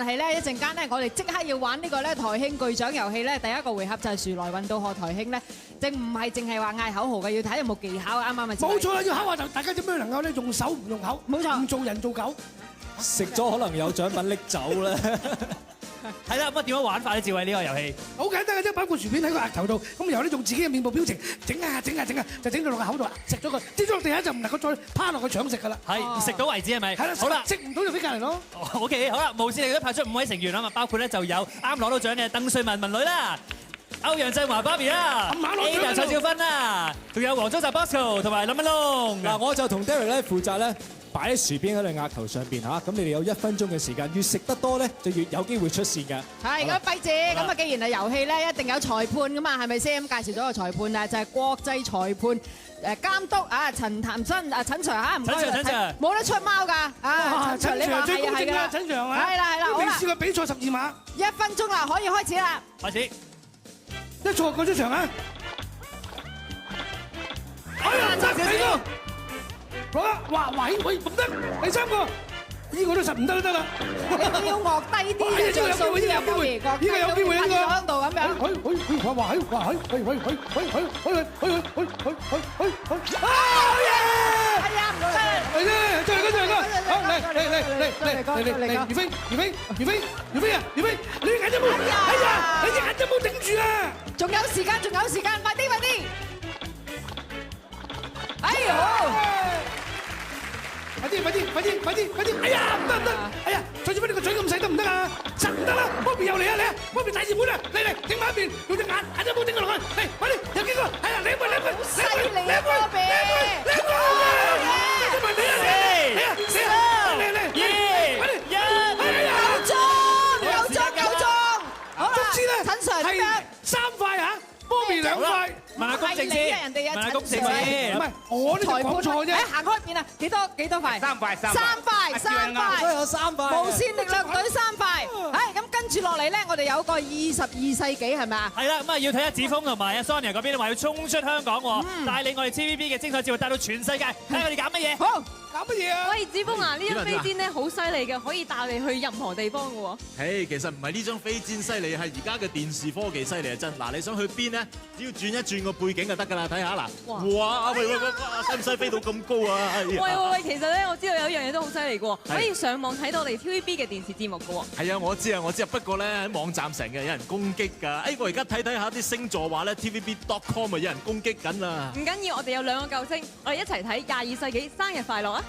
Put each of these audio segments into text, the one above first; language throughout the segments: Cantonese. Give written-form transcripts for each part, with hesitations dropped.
係咧一陣間咧，我哋即刻要玩呢個咧台慶巨獎遊戲咧，第一個回合就係樹來運到賀台慶咧，淨唔係淨係話嗌口號嘅，要睇有冇技巧啱唔啱啊？冇錯啦，要考下就大家點樣能夠咧用手唔用口，冇錯，唔做人做狗。食咗可能有獎品拎走咧。係啦，咁啊點樣玩法咧？智慧呢個遊戲好簡單嘅啫，包括薯片喺個額頭度，咁然後咧用自己嘅面部表情整啊，就整到落個口度，食咗佢，跌咗落地下就唔能夠再趴落個腸食㗎啦。係食到為止係咪？係啦，好啦，食唔到就俾隔離咯。OK， 好啦，無線亦都派出5位成員啊嘛，包括咧就有啱攞到獎嘅鄧萃雯女啦。歐陽震華爸比啦，Ada蔡少芬啦，仲有黃宗澤 Bosco 同埋林文龍。嗱，我就同 Derek 咧負責咧擺啲薯片喺你額頭上邊嚇，咁你哋有1分鐘嘅時間，越食得多咧就越有機會出線㗎。係咁，費姐，咁啊，既然係遊戲咧，一定有裁判㗎嘛，係咪先？咁介紹咗個裁判啊，就係國際裁判監督啊，陳譚新啊，陳 Sir 嚇，唔該，陳 Sir 冇得出貓㗎啊，陳 Sir 你話最公正啦，係啊，陳 Sir 啊，係啦，未試過比賽12碼，1分鐘啦，可以開始啦，開始。一錯過咗場啊！哎呀，爭幾個？攞啦！哇！喂，唔得，第3個，呢個都實唔得都得啦。你要臥低啲嘅著數，呢個有機會，呢個有機會，呢個喺度咁樣。係啊，唔該。嚟啫，再嚟個，好嚟，余飛啊，你眼都冇，哎呀，你隻眼都冇頂住啦！仲有時間，快啲！哎呦！快啲！哎呀，唔得！哎呀，蔡少芬你個嘴咁細得唔得啊？實唔得啦！Bobby 又嚟啊！Bobby 大熱門啊！嚟，整埋一邊，用隻眼都冇整過落去。嚟，快啲，有幾個？係啊，兩個，犀利啊，Bobby！夠鐘！好啦，陳 Sir 點樣？3塊啊，Bobby 2塊。問下公正先，問下公正先。唔係，我呢就講錯啫。行開邊啊？幾多塊？3塊。都有3塊。無線力量隊3塊。係咁跟住落嚟咧，我哋有個22世紀係咪啊？係啦，咁啊要睇下子峰同埋阿 Sonia 嗰邊話要衝出香港喎，帶領我哋 TVB 嘅精彩節目帶到全世界，睇下我哋搞乜嘢。好。搞乜嘢啊？喂，子峰啊，呢張飛氈咧好犀利嘅，可以帶你去任何地方嘅喎。其實唔係呢張飛氈犀利，係而家嘅電視科技犀利啊！真嗱，你想去邊咧？只要轉一轉個背景就得㗎啦，睇下嗱。哇！喂，使唔使飛到咁高啊？喂，其實咧我知道有一樣嘢都好犀利嘅喎，可以上網睇到我哋 TVB 嘅電視節目嘅喎。係啊，我知啊，不過咧喺網站成日有人攻擊㗎。我而家睇下啲星座話咧 TVB.com 啊有人攻擊緊啦。唔緊要，我哋有2個救星，我哋一齊睇22世紀生日快樂啊！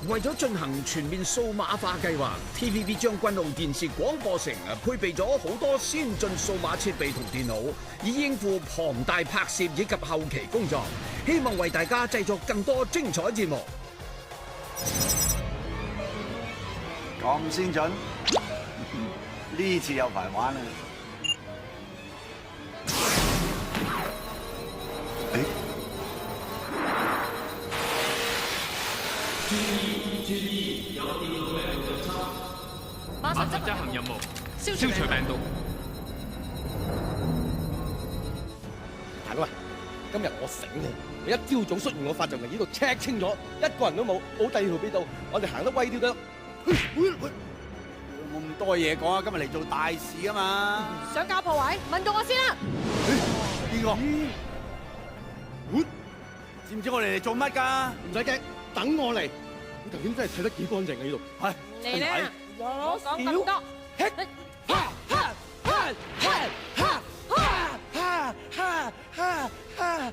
為咗進行全面數碼化計劃 ，TVB 將軍澳電視廣播城配備咗好多先進數碼設備同電腦，以應付龐大拍攝以及後期工作。希望為大家製作更多精彩節目。咁先進，呢次有排玩啦！馬上執行任務，消除病毒。大佬啊，今日我醒你，你一朝早出現我發就嚟呢度 check 清楚，一個人都冇第二條邊度，我哋行得威啲得。冇咁多嘢講啊，今日嚟做大事啊嘛！想搞破壞，問到我先啦。邊個？知唔知我哋嚟做乜㗎？唔使驚，等我嚟。你頭先真係睇得幾乾淨啊！呢度係嚟咧，我講咁多。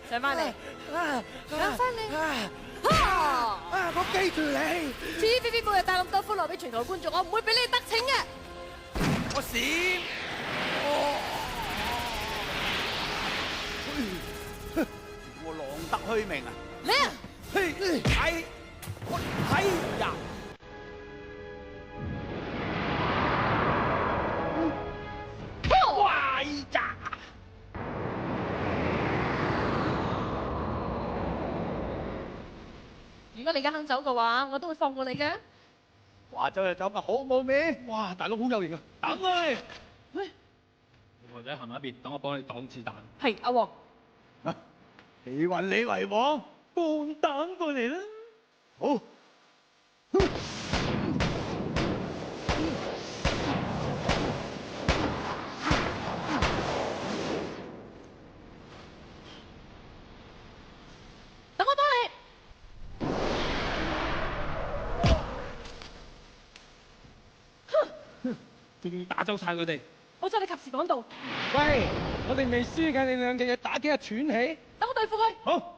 上翻嚟，上翻嚟。我記住你。TVB 每日帶咁多歡樂俾全球觀眾，我唔會俾你得逞嘅。我閃。我浪得虛名啊！你啊！哎呀！哇呀！如果你而家肯走嘅話，我都會放過你嘅。話走就走嘛，好冇面。哇，大佬好有型啊！等啊你！你或者行埋一邊，等我幫你擋子彈。係阿黃，你運你為王，放膽過嚟啦！好。仲打走晒佢哋。好彩你及時趕到，喂，我哋未輸嘅，你兩隻嘢打幾日斷氣？等我對付佢。好。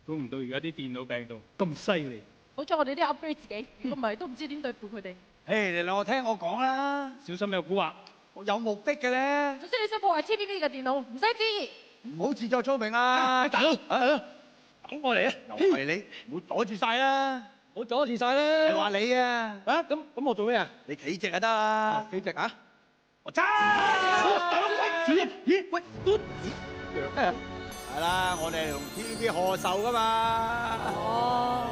估唔到而家啲電腦病毒咁犀利。好彩我哋都 upgrade 自己，如果唔係都唔知點對付佢哋。誒，你兩個聽我講啦，小心有蠱惑。我有目的嘅咧，總之你想破壞 TVB 嘅電腦，唔使旨意。唔好自作聰明啊！大佬，等我嚟啊！又係你，唔好阻住晒啦！我阻住晒啦。係話你啊！啊，咁我做咩啊？你企直就得啦。幾隻啊？我揸！咦？喂，係啦，我哋係同 TVB 賀壽噶嘛。哦。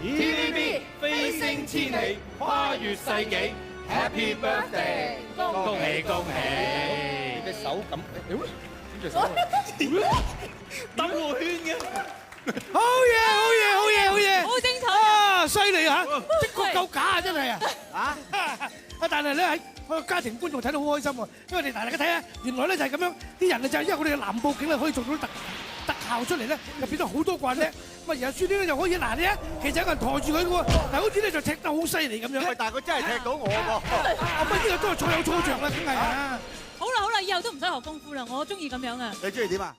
TVB 飛升千里，跨越世紀，Happy Birthday！恭喜恭喜！隻手咁，點隻手？兜個圈嘅。好嘢，好嘢，好嘢，好嘢！好精彩啊！犀利嚇，的確夠假啊！真係啊！啊！但係咧喺個家庭觀眾睇到好開心喎，因為你大家睇下，原來咧就係咁樣，啲人啊就係因為我哋嘅南部警咧可以做到特效出嚟咧，就變咗好多慣咧。咁啊，然後輸啲咧就可以嗱你啊，其實有個人抬住佢嘅喎，但係好似咧就踢得好犀利咁樣。喂，但係佢真係踢到我喎。啊，乜呢個都係錯有錯著啦，梗係啊！好啦好啦，以後都唔使學功夫啦，我中意咁樣啊。你中意點啊？